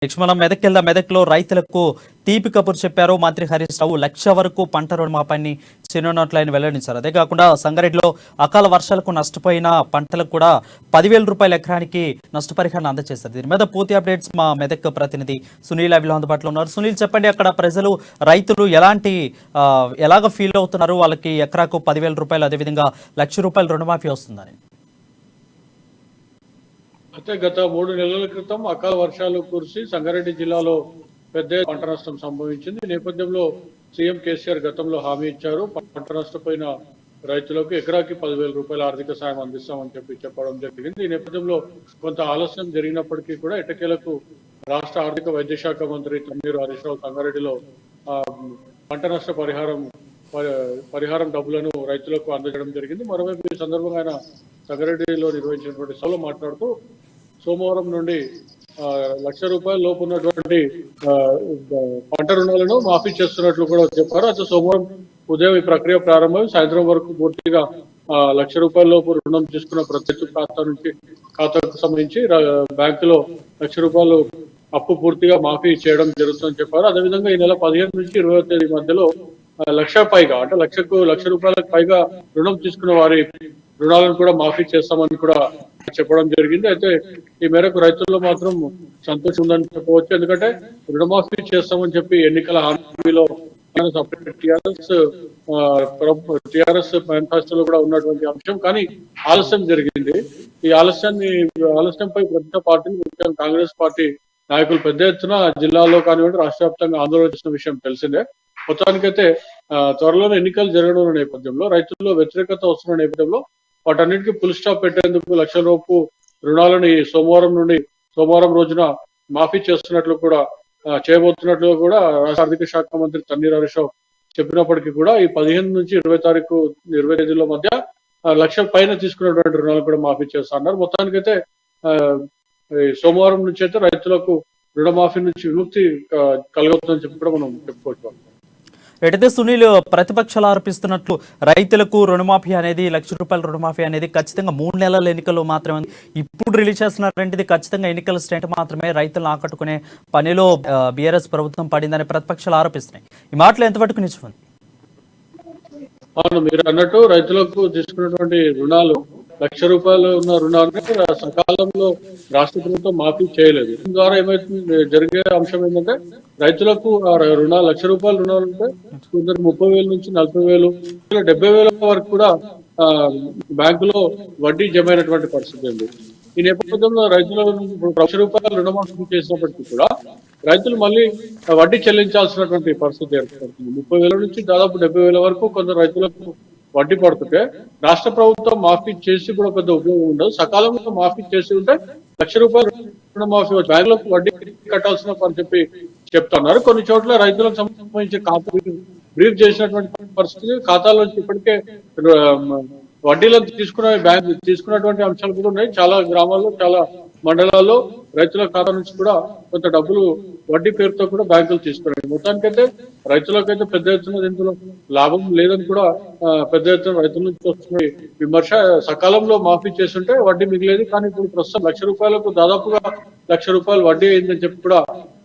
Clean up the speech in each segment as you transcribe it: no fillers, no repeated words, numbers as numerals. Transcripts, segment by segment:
Next మనం మెదక్ వెళ్దాం. మెదక్లో రైతులకు తీపి కబురు చెప్పారు మంత్రి హరీష్ రావు. 1,00,000 వరకు పంట రుణమాఫీని చిన్ననోట్లైన వెల్లడించారు. అదే కాకుండా సంగారెడ్డిలో అకాల వర్షాలకు నష్టపోయిన పంటలకు కూడా 10,000 రూపాయల ఎకరానికి నష్టపరిహారం అందజేశారు. దీని మీద పూర్తి అప్డేట్స్ మా మెదక్ ప్రతినిధి సునీల్ అవిలో అందుబాటులో ఉన్నారు. సునీల్, చెప్పండి, అక్కడ ప్రజలు రైతులు ఎలాగ ఫీల్ అవుతున్నారు? వాళ్ళకి ఎకరాకు 10,000 రూపాయలు, అదేవిధంగా 1,00,000 రూపాయలు రుణమాఫీ వస్తుందని. అయితే గత 3 నెలల క్రితం అకాల వర్షాలు కురిసి సంగారెడ్డి జిల్లాలో పెద్ద పంట నష్టం సంభవించింది. ఈ నేపథ్యంలో సీఎం కేసీఆర్ గతంలో హామీ ఇచ్చారు. పంట నష్టపోయిన రైతులకు ఎకరాకి 10,000 రూపాయల ఆర్థిక సాయం అందిస్తామని చెప్పడం జరిగింది. ఈ నేపథ్యంలో కొంత ఆలస్యం జరిగినప్పటికీ కూడా ఎట్టకేలకు రాష్ట్ర ఆర్థిక వైద్య శాఖ మంత్రి తన్నీరు హరీష్ రావు సంగారెడ్డిలో పంట నష్ట పరిహారం డబ్బులను రైతులకు అందజేయడం జరిగింది. మరోవైపు ఈ సందర్భంగా ఆయన సంగారెడ్డిలో నిర్వహించినటువంటి సభలో మాట్లాడుతూ సోమవారం నుండి 1,00,000 రూపాయల లోపు ఉన్నటువంటి పంట రుణాలను మాఫీ చేస్తున్నట్లు కూడా చెప్పారు. అయితే సోమవారం ఉదయం ఈ ప్రక్రియ ప్రారంభమై సాయంత్రం వరకు పూర్తిగా 1,00,000 రూపాయల లోపు రుణం తీసుకున్న ప్రతి ఖాతాకు సంబంధించి బ్యాంకులో 1,00,000 రూపాయలు అప్పు పూర్తిగా మాఫీ చేయడం జరుగుతుందని చెప్పారు. అదేవిధంగా ఈ నెల 15 నుంచి 20వ తేదీ మధ్యలో 1,00,000 పైగా, అంటే 1,00,000 రూపాయలకు పైగా రుణం తీసుకున్న వారి రుణాలను కూడా మాఫీ చేస్తామని కూడా చెప్పడం జరిగింది. అయితే ఈ మేరకు రైతుల్లో మాత్రం సంతోషం ఉందని చెప్పవచ్చు. ఎందుకంటే రుణమాఫీ చేస్తామని చెప్పి ఎన్నికల హామీలో టిఆర్ఎస్ మేనిఫెస్టోలో కూడా ఉన్నటువంటి అంశం, కానీ ఆలస్యం జరిగింది. ఈ ఆలస్యంపై ప్రతిపక్ష పార్టీలు, ముఖ్యంగా కాంగ్రెస్ పార్టీ నాయకులు పెద్ద ఎత్తున జిల్లాలో కానివ్వండి రాష్ట్ర వ్యాప్తంగా ఆందోళన చేసిన విషయం తెలిసిందే. మొత్తానికైతే త్వరలోనే ఎన్నికలు జరగనున్న నేపథ్యంలో, రైతుల్లో వ్యతిరేకత వస్తున్న నేపథ్యంలో వాటన్నిటికీ ఫుల్ స్టాప్ పెట్టేందుకు 1,00,000 రూపు రుణాలను సోమవారం రోజున మాఫీ చేస్తున్నట్లు కూడా చేయబోతున్నట్లు కూడా రాష్ట్ర ఆర్థిక శాఖ మంత్రి తన్నీరు హరీష్ రావు చెప్పినప్పటికీ కూడా ఈ 15 నుంచి 20 తేదీల మధ్య 1,00,000 పైన తీసుకున్నటువంటి రుణాలు కూడా మాఫీ చేస్తా అన్నారు. మొత్తానికైతే సోమవారం నుంచి అయితే రైతులకు రుణమాఫీ నుంచి విముక్తి కలుగుతుందని చెప్పి కూడా మనం చెప్పుకోవచ్చు. ఎటైతే సునీల్, ప్రతిపక్షాలు ఆరోపిస్తున్నట్లు రైతులకు రుణమాఫీ అనేది 1,00,000 రూపాయల రుణమాఫీ అనేది ఖచ్చితంగా 3 నెలల ఎన్నికల్లో మాత్రమే, ఇప్పుడు రిలీజ్ చేస్తున్నటువంటిది ఖచ్చితంగా ఎన్నికల స్టేట్ మాత్రమే రైతులను ఆకట్టుకునే పనిలో బీఆర్ఎస్ ప్రభుత్వం పడిందని ప్రతిపక్షాలు ఆరోపిస్తున్నాయి. ఈ మాటలు ఎంతవరకు నిజం? అవును, మీరు అన్నట్టు రైతులకు తీసుకున్నటువంటి రుణాలు 1,00,000 రూపాయలు ఉన్న రుణాన్ని సకాలంలో రాష్ట్ర ప్రభుత్వం మాఫీ చేయలేదు. దీని ద్వారా ఏమైతుంది, జరిగే అంశం ఏంటంటే రైతులకు రుణాలు 1,00,000 రూపాయల రుణాలు ఉంటే కొందరు 30,000 నుంచి 40,000, 70,000 వరకు కూడా బ్యాంకులో వడ్డీ జమ అయినటువంటి పరిస్థితి ఉంది. ఈ నేపథ్యంలో రైతుల 1,00,000 రూపాయల రుణమాఫీ చేసినప్పటికీ కూడా రైతులు మళ్ళీ వడ్డీ చెల్లించాల్సినటువంటి పరిస్థితి ఏర్పడుతుంది. 30,000 నుంచి దాదాపు 70,000 వరకు కొందరు రైతులకు వడ్డీ పడుతుంటే రాష్ట్ర ప్రభుత్వం మాఫీ చేసి కూడా పెద్ద ఉపయోగం ఉండదు. సకాలంలో మాఫీ చేసి ఉంటే 1,00,000 రూపాయలు రుణమాఫీ బ్యాంకులకు వడ్డీ కట్టాల్సిన పని చెప్పి చెప్తున్నారు. కొన్ని చోట్ల రైతులకు సంబంధించి ఖాతా బ్రీఫ్ చేసినటువంటి పరిస్థితి, ఖాతాలో ఇప్పటికే వడ్డీలను తీసుకున్నటువంటి అంశాలు కూడా ఉన్నాయి. చాలా గ్రామాల్లో, చాలా మండలాల్లో రైతుల ఖాతా నుంచి కూడా కొంత డబ్బులు వడ్డీ పేరుతో కూడా బ్యాంకులు తీసుకున్నాయి. మొత్తానికైతే రైతులకైతే పెద్ద ఎత్తున దీంట్లో లాభం లేదని కూడా పెద్ద ఎత్తున రైతుల నుంచి వస్తున్న విమర్శ. సకాలంలో మాఫీ చేస్తుంటే వడ్డీ మిగిలేదు, కానీ ఇప్పుడు ప్రస్తుతం 1,00,000 రూపాయలకు దాదాపుగా 1,00,000 రూపాయలు వడ్డీ అయిందని చెప్పి కూడా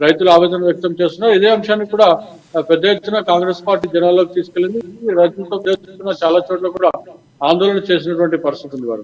రైతులు ఆవేదన వ్యక్తం చేస్తున్నారు. ఇదే అంశాన్ని కూడా పెద్ద ఎత్తున కాంగ్రెస్ పార్టీ జనాల్లోకి తీసుకెళ్లింది. రైతులతో పెద్ద ఎత్తున చాలా చోట్ల కూడా ఆందోళన చేసినటువంటి పరిస్థితి ఉంది వారు.